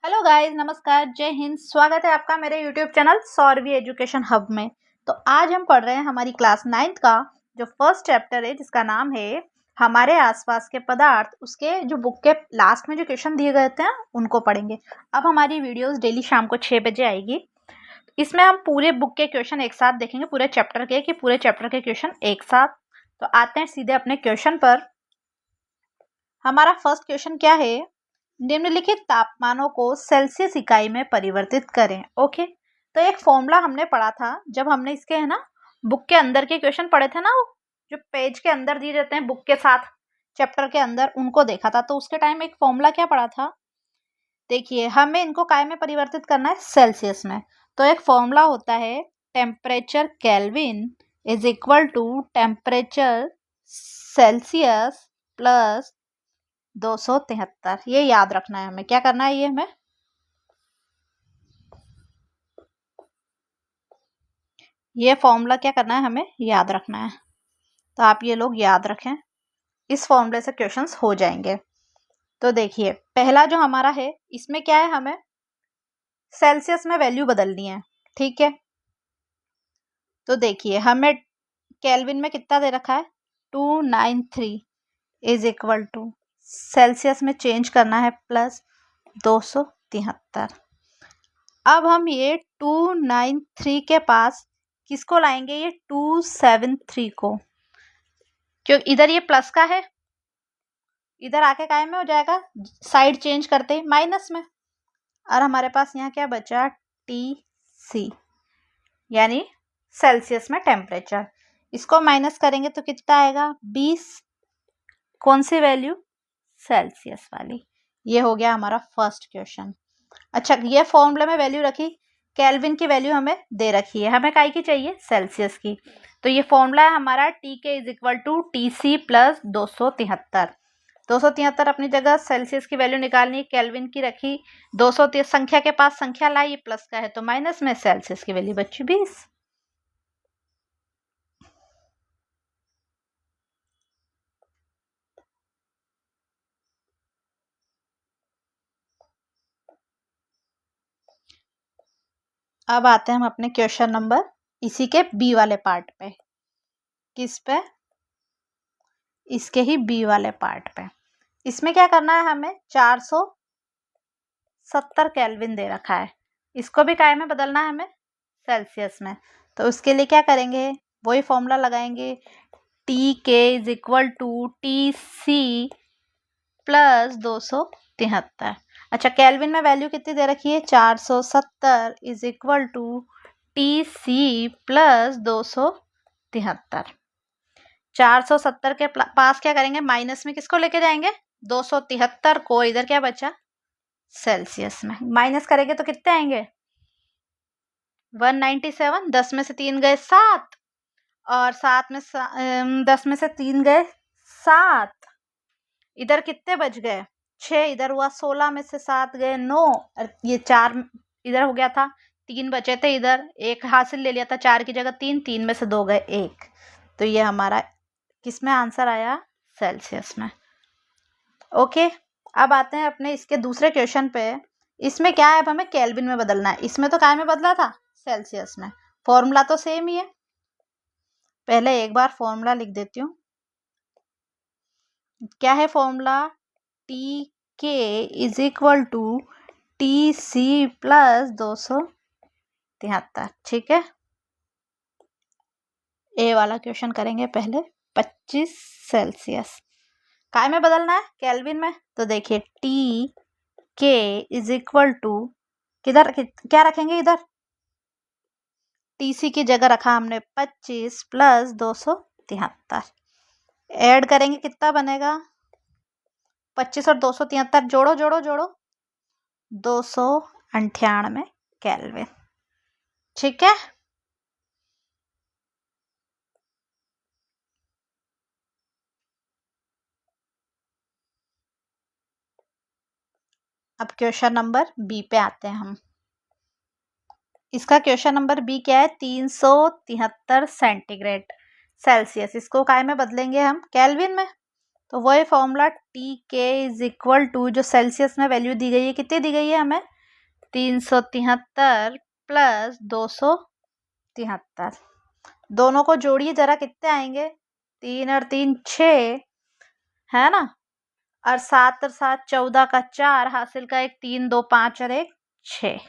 Hello guys, नमस्कार, जय हिंद। स्वागत है आपका मेरे यूट्यूब चैनल सौरवी एजुकेशन हब में। तो आज हम पढ़ रहे हैं हमारी क्लास 9th का जो फर्स्ट चैप्टर है, जिसका नाम है हमारे आसपास के पदार्थ। उसके जो बुक के लास्ट में जो क्वेश्चन दिए गए थे उनको पढ़ेंगे। अब हमारी वीडियोस डेली शाम को 6 बजे आएगी। इसमें हम पूरे बुक के क्वेश्चन एक साथ देखेंगे, पूरे चैप्टर के क्वेश्चन एक साथ। तो आते हैं सीधे अपने क्वेश्चन पर। हमारा फर्स्ट क्वेश्चन क्या है? निम्नलिखित तापमानों को सेल्सियस इकाई में परिवर्तित करें। ओके, तो एक फॉर्मूला हमने पढ़ा था जब हमने इसके है ना बुक के अंदर के क्वेश्चन पढ़े थे ना, वो जो पेज के अंदर दिए जाते हैं बुक के साथ चैप्टर के अंदर, उनको देखा था। तो उसके टाइम एक फॉर्मूला क्या पढ़ा था, देखिए हमें इनको काय में परिवर्तित करना है, सेल्सियस में। तो एक फॉर्मूला होता है temperature kelvin is equal to temperature Celsius plus 273। ये याद रखना है हमें। क्या करना है, ये हमें ये फॉर्मूला क्या करना है, हमें याद रखना है। तो आप ये लोग याद रखें, इस फॉर्मूले से क्वेश्चंस हो जाएंगे। तो देखिए पहला जो हमारा है, इसमें क्या है, हमें सेल्सियस में वैल्यू बदलनी है। ठीक है, तो देखिए हमें केल्विन में कितना दे रखा है, 293 इज इक्वल टू सेल्सियस में चेंज करना है प्लस 273। अब हम ये 293 के पास किसको लाएंगे, ये 273 को, क्योंकि इधर ये प्लस का है, इधर आके काय में हो जाएगा, साइड चेंज करते ही माइनस में। और हमारे पास यहाँ क्या बचा, टी सी, यानी सेल्सियस में टेम्परेचर। इसको माइनस करेंगे तो कितना आएगा, 20। कौन सी वैल्यू, सेल्सियस वाली। ये हो गया हमारा फर्स्ट क्वेश्चन। अच्छा, ये फॉर्मूले में वैल्यू रखी, केल्विन की वैल्यू हमें दे रखी है, हमें काय की चाहिए, सेल्सियस की। तो ये फॉर्मूला है हमारा T K is equal to T C plus 273। 273 अपनी जगह, सेल्सियस की वैल्यू निकालनी, केल्विन की रखी, 230 संख्या के पास संख्या लाई, ये प्लस का है तो माइनस में, सेल्सियस की वैल्यू बची 20। अब आते हैं हम अपने क्वेश्चन नंबर इसी के बी वाले पार्ट पे। किस पे, इसके ही बी वाले पार्ट पे। इसमें क्या करना है, हमें 470 केल्विन दे रखा है, इसको भी काय में बदलना है हमें, सेल्सियस में। तो उसके लिए क्या करेंगे, वही फॉर्मूला लगाएंगे, T K is equal to T C plus 273। अच्छा, केल्विन में वैल्यू कितनी दे रखी है, 470 is equal to T C plus 273। 470 के पास क्या करेंगे, माइनस में किसको लेके जाएंगे, 273 को। इधर क्या बचा, सेल्सियस में माइनस करेंगे तो कितने आएंगे, 197। 10 में से 3 गए 7, और 7 में 10 में से 3 गए 7। इधर कितने बच गए, 6। इधर हुआ 16 में से 7 गए 9, और ये 4 इधर हो गया था, 3 बचे थे, इधर 1 हासिल ले लिया था, 4 की जगह 3, 3 में से 2 गए 1। तो ये हमारा किस में आंसर आया, सेल्सियस में। ओके, अब आते हैं अपने इसके दूसरे क्वेश्चन पे। इसमें क्या है, अब हमें केल्विन में बदलना है। इसमें तो काय में बदला था, सेल्सियस में। फॉर्मूला तो सेम ही है, पहले एक बार फॉर्मूला लिख देती हूँ। क्या है formula, T K is equal to T C plus 273। ठीक है, ए वाला क्वेश्चन करेंगे पहले। 25 सेल्सियस काय में बदलना है, केल्विन में। तो देखिए T K is equal to, किधर क्या रखेंगे, इधर टीसी की जगह रखा हमने 25 प्लस 273। ऐड करेंगे कितना बनेगा, 25 और 273 जोड़ो जोड़ो जोड़ो, 298 केल्विन। ठीक है, अब क्वेश्चन नंबर बी पे आते हैं हम। इसका क्वेश्चन नंबर बी क्या है, 373 सेंटीग्रेड सेल्सियस। इसको काय में बदलेंगे हम, केल्विन में। तो वही formula T K is equal to, जो सेल्सियस में वैल्यू दी गई है, कितनी दी गई है हमें, 373 प्लस 273। दोनों को जोड़िए जरा, कितने आएंगे, 3 और 3 6 है ना, और 7 और 7 14 का 4, हासिल का 1 3 2 5 और 1 6।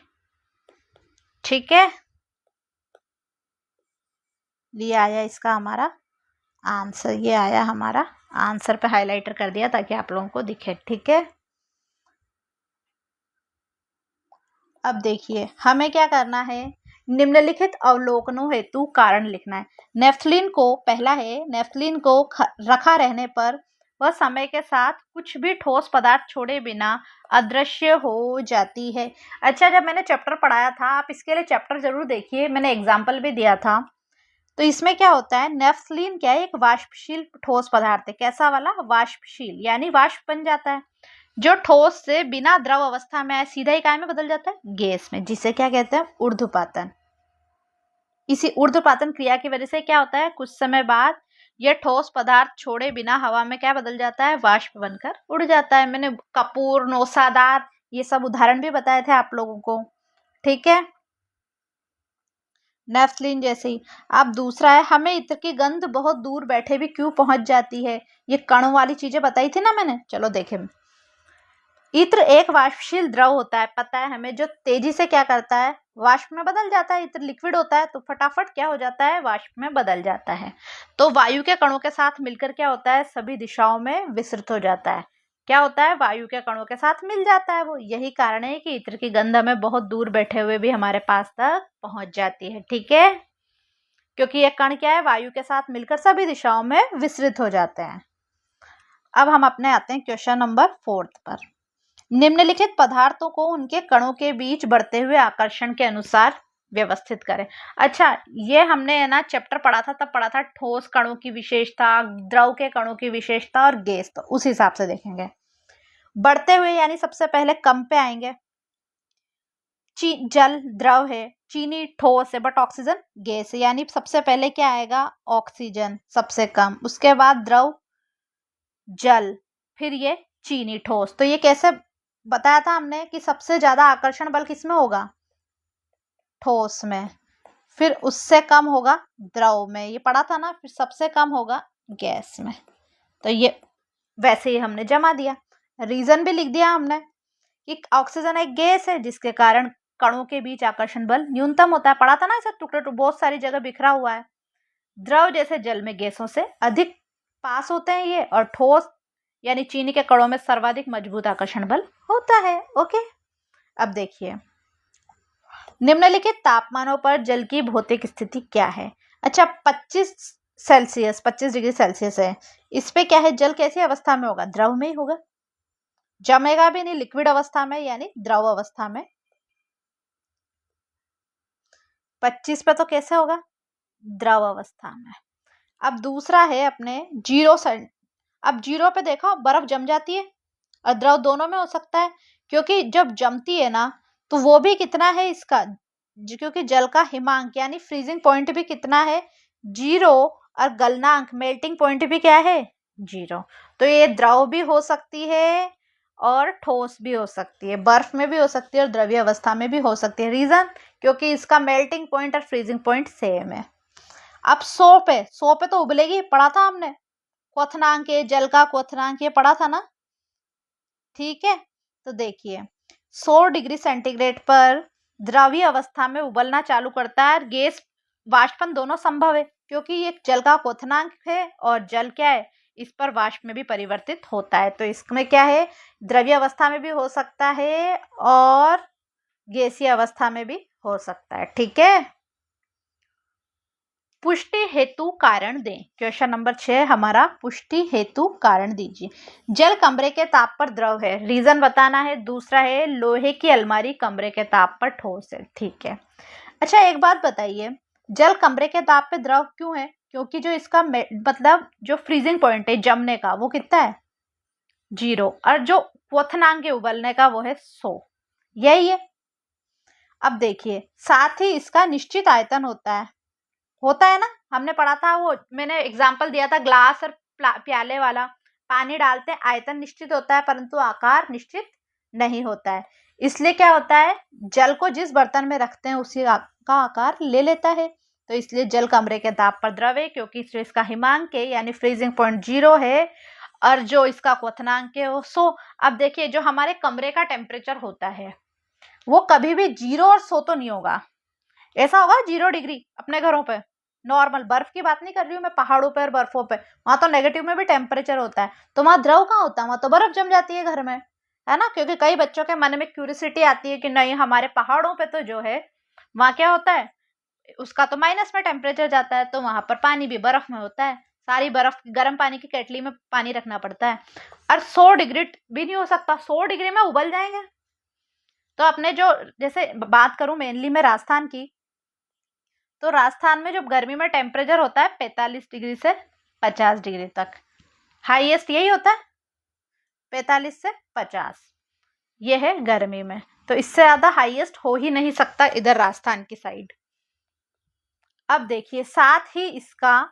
ठीक है, ये आया इसका हमारा आंसर, ये आया हमारा आंसर, पे हाइलाइटर कर दिया ताकि आप लोगों को दिखे। ठीक है, अब देखिए हमें क्या करना है, निम्नलिखित अवलोकनों हेतु कारण लिखना है। नेफ्थलीन को, पहला है, नेफ्थलीन को रखा रहने पर वह समय के साथ कुछ भी ठोस पदार्थ छोड़े बिना अदृश्य हो जाती है। अच्छा, जब मैंने चैप्टर पढ़ाया था, आप इसके लिए चैप्टर जरूर देखिए, मैंने एग्जाम्पल भी दिया था। तो इसमें क्या होता है, नेफ्थलीन क्या है, एक वाष्पशील ठोस पदार्थ है। कैसा वाला, वाष्पशील, यानी वाष्प बन जाता है, जो ठोस से बिना द्रव अवस्था में आए सीधा ही काय में बदल जाता है, गैस में, जिसे क्या कहते हैं, ऊर्ध्वपातन। इसी ऊर्ध्वपातन क्रिया की वजह से क्या होता है, कुछ समय बाद यह ठोस पदार्थ छोड़े बिना हवा में क्या बदल जाता है, वाष्प बनकर उड़ जाता है। मैंने कपूर, नौसादार, ये सब उदाहरण भी बताए थे आप लोगों को। ठीक है, नेफ्थलीन जैसे ही। अब दूसरा है, हमें इत्र की गंध बहुत दूर बैठे भी क्यों पहुंच जाती है। ये कणों वाली चीजें बताई थी ना मैंने, चलो देखें। इत्र एक वाष्पशील द्रव होता है, पता है हमें, जो तेजी से क्या करता है, वाष्प में बदल जाता है। इत्र लिक्विड होता है तो फटाफट क्या हो जाता है, वाष्प में बदल जाता है। तो वायु के कणों के साथ मिलकर क्या होता है, सभी दिशाओं में विस्तृत हो जाता है। क्या होता है, वायु के कणों के साथ मिल जाता है वो। यही कारण है कि इत्र की गंध हमें बहुत दूर बैठे हुए भी हमारे पास तक पहुंच जाती है। ठीक है, क्योंकि ये कण क्या है, वायु के साथ मिलकर सभी दिशाओं में विस्तृत हो जाते हैं। अब हम अपने आते हैं क्वेश्चन नंबर 4 पर। निम्नलिखित पदार्थों को उनके कणों के बीच बढ़ते हुए आकर्षण के अनुसार व्यवस्थित करें। अच्छा, ये हमने है ना चैप्टर पढ़ा था, तब पढ़ा था ठोस कणों की विशेषता, द्रव के कणों की विशेषता और गैस, तो उस हिसाब से देखेंगे। बढ़ते हुए यानी सबसे पहले कम पे आएंगे। जल द्रव है, चीनी ठोस है, बट ऑक्सीजन गैस है, यानी सबसे पहले क्या आएगा, ऑक्सीजन सबसे कम, उसके बाद द्रव जल, फिर ये चीनी ठोस। तो ये कैसे बताया था हमने कि सबसे ज्यादा आकर्षण बल किसमें होगा, ठोस में, फिर उससे कम होगा द्रव में, ये पढ़ा था ना, फिर सबसे कम होगा गैस में। तो ये वैसे ही हमने जमा दिया, रीजन भी लिख दिया हमने कि ऑक्सीजन एक गैस है जिसके कारण कणों के बीच आकर्षण बल न्यूनतम होता है। पढ़ा था ना, इसे टुकड़े बहुत सारी जगह बिखरा हुआ है। द्रव जैसे जल में गैसों से अधिक पास होते हैं ये, और ठोस यानी चीनी के कणों में सर्वाधिक मजबूत आकर्षण बल होता है। ओके, अब देखिए निम्नलिखित तापमानों पर जल की भौतिक स्थिति क्या है। अच्छा, 25 डिग्री सेल्सियस है, इस पे क्या है, जल कैसी अवस्था में होगा, द्रव में ही होगा, जमेगा भी नहीं, लिक्विड अवस्था में यानी द्रव अवस्था में। 25 पे तो कैसे होगा, द्रव अवस्था में। अब दूसरा है अपने 0 अब 0 पे देखो बर्फ जम जाती है और द्रव दोनों में हो सकता है, क्योंकि जब जमती है ना तो वो भी कितना है इसका, क्योंकि जल का हिमांक यानी फ्रीजिंग पॉइंट भी कितना है, 0, और गलनांक मेल्टिंग पॉइंट भी क्या है, 0। तो ये द्रव भी हो सकती है और ठोस भी हो सकती है, बर्फ में भी हो सकती है और द्रव्य अवस्था में भी हो सकती है। रीजन, क्योंकि इसका मेल्टिंग पॉइंट और फ्रीजिंग पॉइंट सेम है। अब 100 पे तो उबलेगी, पढ़ा था हमने, क्वथनांक, जल का क्वथनांक, ये पढ़ा था ना। ठीक है, तो देखिए 100 डिग्री सेंटीग्रेड पर द्रवीय अवस्था में उबलना चालू करता है, गैस वाष्पन दोनों संभव है, क्योंकि ये जल का क्वथनांक है और जल क्या है, इस पर वाष्प में भी परिवर्तित होता है। तो इसमें क्या है, द्रवीय अवस्था में भी हो सकता है और गैसीय अवस्था में भी हो सकता है। ठीक है, पुष्टि हेतु कारण दें। क्वेश्चन नंबर 6 हमारा, पुष्टि हेतु कारण दीजिए। जल कमरे के ताप पर द्रव है, रीजन बताना है। दूसरा है लोहे की अलमारी कमरे के ताप पर ठोस है। ठीक है, अच्छा एक बात बताइए, जल कमरे के ताप पे द्रव क्यों है, क्योंकि जो इसका मतलब जो फ्रीजिंग पॉइंट है जमने का वो कितना है, 0, और जो क्वथनांक है उबलने का वो है 100, यही है। अब देखिए साथ ही इसका निश्चित आयतन होता है ना, हमने पढ़ा था, वो मैंने एग्जाम्पल दिया था ग्लास और प्याले वाला। पानी डालते हैं, आयतन निश्चित होता है परंतु आकार निश्चित नहीं होता है। इसलिए क्या होता है, जल को जिस बर्तन में रखते हैं उसी का आकार ले लेता है। तो इसलिए जल कमरे के ताप पर द्रव है, क्योंकि जो इसका हिमांक है यानी फ्रीजिंग पॉइंट 0 है और जो इसका क्वथनांक है वो 100। अब देखिए जो हमारे कमरे का टेम्परेचर होता है वो कभी भी 0 और 100 तो नहीं होगा। ऐसा होगा 0 डिग्री अपने घरों पे, नॉर्मल बर्फ की बात नहीं कर रही हूँ मैं, पहाड़ों पर बर्फों पे, वहां तो नेगेटिव में भी टेम्परेचर होता है। तो वहां द्रव कहाँ होता है, वहां तो बर्फ जम जाती है घर में, है ना। क्योंकि कई बच्चों के मन में क्यूरियोसिटी आती है कि नहीं हमारे पहाड़ों पे तो जो है वहां क्या होता है, उसका तो माइनस में टेम्परेचर जाता है, तो वहां पर पानी भी बर्फ में होता है, सारी बर्फ गर्म पानी की केटली में पानी रखना पड़ता है। और 100 डिग्री भी नहीं हो सकता, 100 डिग्री में उबल जाएंगे। तो अपने जो, जैसे बात करूं मेनली मैं राजस्थान की, तो राजस्थान में जो गर्मी में टेम्परेचर होता है 45 डिग्री से 50 डिग्री तक, हाईएस्ट यही होता है 45 से 50, ये है गर्मी में। तो इससे ज्यादा हाईएस्ट हो ही नहीं सकता इधर राजस्थान की साइड। अब देखिए साथ ही इसका,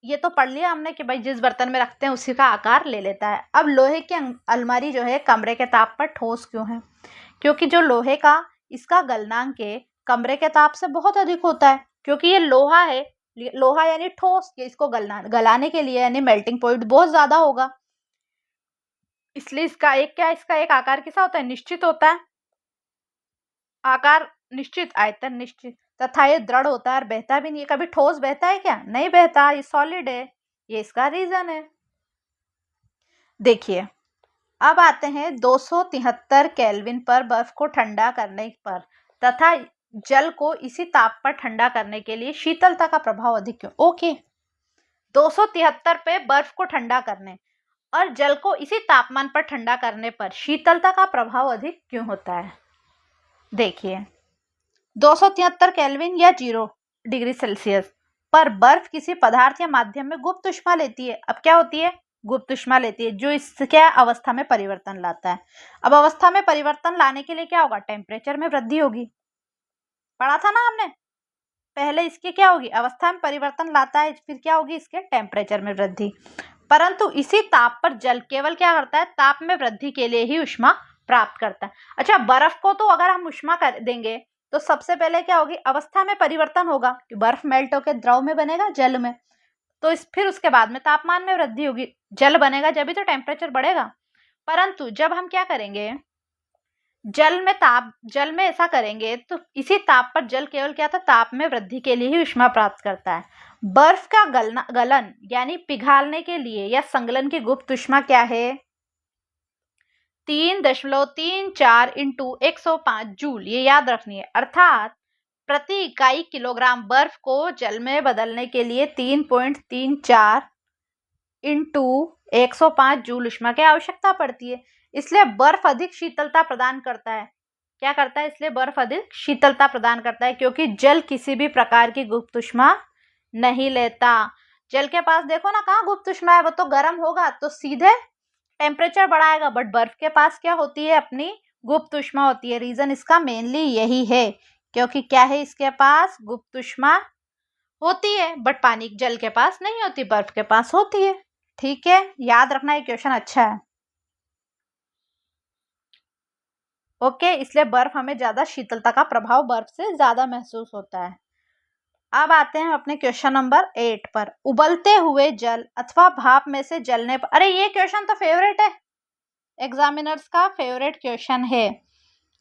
ये तो पढ़ लिया हमने कि भाई जिस बर्तन में रखते हैं उसी का आकार ले लेता है। अब लोहे की अलमारी जो है कमरे के ताप पर ठोस क्यों है, क्योंकि जो लोहे का इसका गलनांक है कमरे के ताप से बहुत अधिक होता है, क्योंकि ये लोहा है, लोहा यानी ठोस, ये इसको गलाने के लिए यानी मेल्टिंग पॉइंट बहुत ज्यादा होगा। इसलिए इसका एक आकार कैसा होता है, निश्चित होता है, आकार निश्चित, आयतन निश्चित, तथा ये दृढ़ होता है और बहता भी नहीं है। कभी ठोस बहता है क्या, नहीं बहता, ये सॉलिड है, ये इसका रीजन है। देखिए अब आते हैं 273 केल्विन पर बर्फ को ठंडा करने पर तथा जल को इसी ताप पर ठंडा करने के लिए शीतलता का प्रभाव अधिक क्यों। ओके, 273 पे बर्फ को ठंडा करने और जल को इसी तापमान पर ठंडा करने पर शीतलता का प्रभाव अधिक क्यों होता है। देखिए 273 केल्विन या 0 डिग्री सेल्सियस पर बर्फ किसी पदार्थ या माध्यम में गुप्त ऊष्मा लेती है। अब क्या होती है, गुप्त ऊष्मा लेती है, जो इसके अवस्था में परिवर्तन लाता है। अब अवस्था में परिवर्तन लाने के लिए क्या होगा, टेम्परेचर में वृद्धि होगी, पढ़ा था ना हमने पहले। इसके क्या होगी, अवस्था में परिवर्तन लाता है, फिर क्या होगी, इसके टेम्परेचर में वृद्धि। परंतु इसी ताप पर जल केवल क्या करता है, ताप में वृद्धि के लिए ही ऊष्मा प्राप्त करता है। अच्छा, बर्फ को तो अगर हम ऊष्मा कर देंगे तो सबसे पहले क्या होगी, अवस्था में परिवर्तन होगा कि बर्फ मेल्ट होकर द्रव में बनेगा, जल में, तो फिर उसके बाद में तापमान में वृद्धि होगी, जल बनेगा, जब भी तो टेम्परेचर बढ़ेगा। परंतु जब हम क्या करेंगे, जल में ऐसा करेंगे तो इसी ताप पर जल केवल क्या था, ताप में वृद्धि के लिए ही ऊष्मा प्राप्त करता है। बर्फ का गलन यानी पिघालने के लिए या संगलन की गुप्त ऊष्मा क्या है, 3.34 इंटू 105 जूल, ये याद रखनी है। अर्थात प्रति इकाई किलोग्राम बर्फ को जल में बदलने के लिए 3.34 इंटू 105 जूल ऊष्मा की आवश्यकता पड़ती है। इसलिए बर्फ अधिक शीतलता प्रदान करता है। क्या करता है, इसलिए बर्फ अधिक शीतलता प्रदान करता है, क्योंकि जल किसी भी प्रकार की गुप्त ऊष्मा नहीं लेता। जल के पास देखो ना कहाँ गुप्त ऊष्मा है, वो तो गर्म होगा तो सीधे टेम्परेचर बढ़ाएगा, बट बर्फ के पास क्या होती है, अपनी गुप्त ऊष्मा होती है। रीजन इसका मेनली यही है, क्योंकि क्या है, इसके पास गुप्त ऊष्मा होती है, बट पानी जल के पास नहीं होती, बर्फ के पास होती है। ठीक है, याद रखना, ये क्वेश्चन अच्छा है। ओके, इसलिए बर्फ हमें ज्यादा शीतलता का प्रभाव बर्फ से ज्यादा महसूस होता है। अब आते हैं अपने क्वेश्चन नंबर 8 पर, उबलते हुए जल अथवा भाप में से जलने पर। अरे ये क्वेश्चन तो फेवरेट है, एग्जामिनर्स का फेवरेट क्वेश्चन है,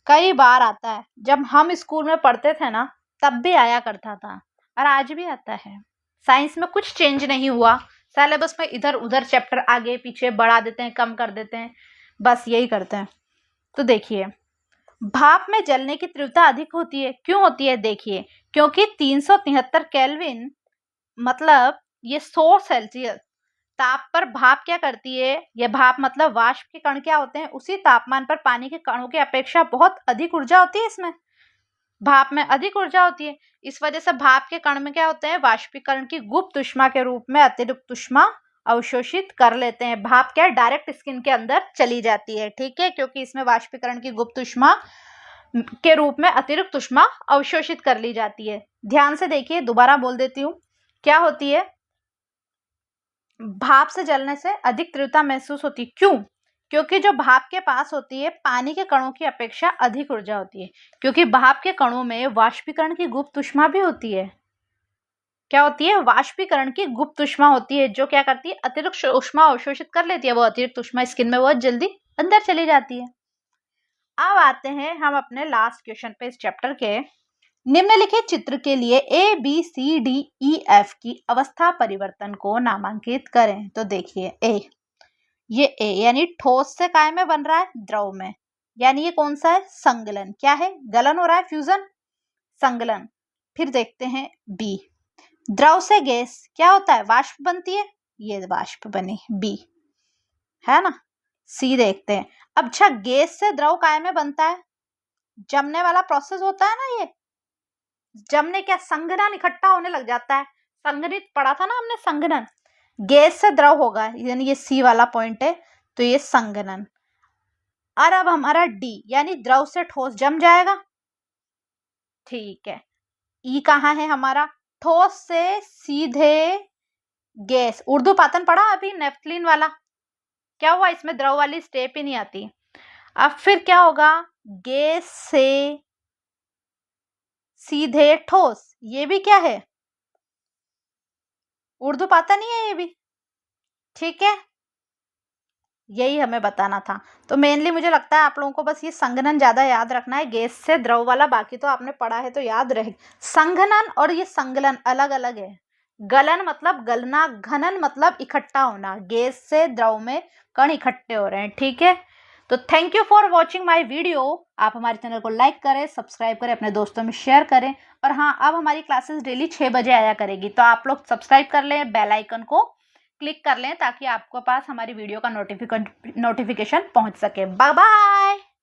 कई बार आता है। जब हम स्कूल में पढ़ते थे ना तब भी आया करता था और आज भी आता है। साइंस में कुछ चेंज नहीं हुआ, सिलेबस में इधर उधर चैप्टर आगे पीछे बढ़ा देते हैं, कम कर देते हैं, बस यही करते हैं। तो देखिए भाप में जलने की तीव्रता अधिक होती है, क्यों होती है, देखिए क्योंकि 373 केल्विन मतलब ये 100 सेल्सियस ताप पर भाप क्या करती है, ये भाप मतलब वाष्प के कण क्या होते हैं, उसी तापमान पर पानी के कणों की अपेक्षा बहुत अधिक ऊर्जा होती है, इसमें भाप में अधिक ऊर्जा होती है। इस वजह से भाप के कण में क्या होते हैं, वाष्पीकरण की गुप्त ऊष्मा के रूप में अतिरिक्त ऊष्मा अवशोषित कर लेते हैं। भाप क्या डायरेक्ट स्किन के अंदर चली जाती है, ठीक है, क्योंकि इसमें वाष्पीकरण की गुप्त ऊष्मा के रूप में अतिरिक्त ऊष्मा अवशोषित कर ली जाती है। ध्यान से देखिए, दोबारा बोल देती हूँ, क्या होती है, भाप से जलने से अधिक तीव्रता महसूस होती है। क्यों? क्योंकि जो भाप के पास होती है पानी के कणों की अपेक्षा अधिक ऊर्जा होती है, क्योंकि भाप के कणों में वाष्पीकरण की गुप्त ऊष्मा भी होती है। क्या होती है? वाष्पीकरण की गुप्त ऊष्मा होती है, जो क्या करती है? अतिरिक्त ऊष्मा अवशोषित कर लेती है। वो अतिरिक्त ऊष्मा स्किन में बहुत जल्दी अंदर चली जाती है। अब आते हैं हम अपने लास्ट क्वेश्चन पे इस चैप्टर के। निम्नलिखित चित्र के लिए A B C D E F की अवस्था परिवर्तन को नामांकित करें। तो देखिए ये ए यानी ठोस से काय में बन रहा है? द्रव में। यानी ये कौन सा है? संगलन। क्या है? गलन हो रहा है, फ्यूजन, संगलन। फिर देखते हैं बी, द्रव से गैस क्या होता है? वाष्प बनती है, ये वाष्प बनी बी, है ना। सी देखते हैं। अब अच्छा, गैस से द्रव काय में बनता है? जमने वाला प्रोसेस होता है ना। ये जमने क्या? संघनन, इकट्ठा होने लग जाता है। संघनित पढ़ा था ना हमने, संघनन। गैस से द्रव होगा, यानी ये सी वाला पॉइंट है, तो ये संघनन। और अब हमारा डी यानी द्रव से ठोस जम जाएगा। ठीक है। ई कहाँ है हमारा? ठोस से सीधे गैस। ऊर्ध्वपातन पढ़ा अभी, नेफ्थलीन वाला। क्या हुआ? इसमें द्रव वाली स्टेप ही नहीं आती। अब फिर क्या होगा? गैस से सीधे ठोस, ये भी क्या है? ऊर्ध्वपातन ही है ये भी। ठीक है, यही हमें बताना था। तो मेनली मुझे लगता है आप लोगों को बस ये संघनन ज्यादा याद रखना है, गैस से द्रव वाला बाकी तो आपने पढ़ा है तो याद रहे। संघनन और ये संगलन अलग अलग है। गलन मतलब गलना, घनन मतलब इकट्ठा होना। गैस से द्रव में कण इकट्ठे हो रहे हैं। ठीक है, तो thank you for watching my video. आप हमारे चैनल को लाइक करें, सब्सक्राइब करें, अपने दोस्तों में शेयर करें। और हाँ, अब हमारी क्लासेस डेली 6 बजे आया करेगी, तो आप लोग सब्सक्राइब कर लें, बेल आइकन को क्लिक कर लें, ताकि आपके पास हमारी वीडियो का नोटिफिकेशन पहुंच सके। Bye bye.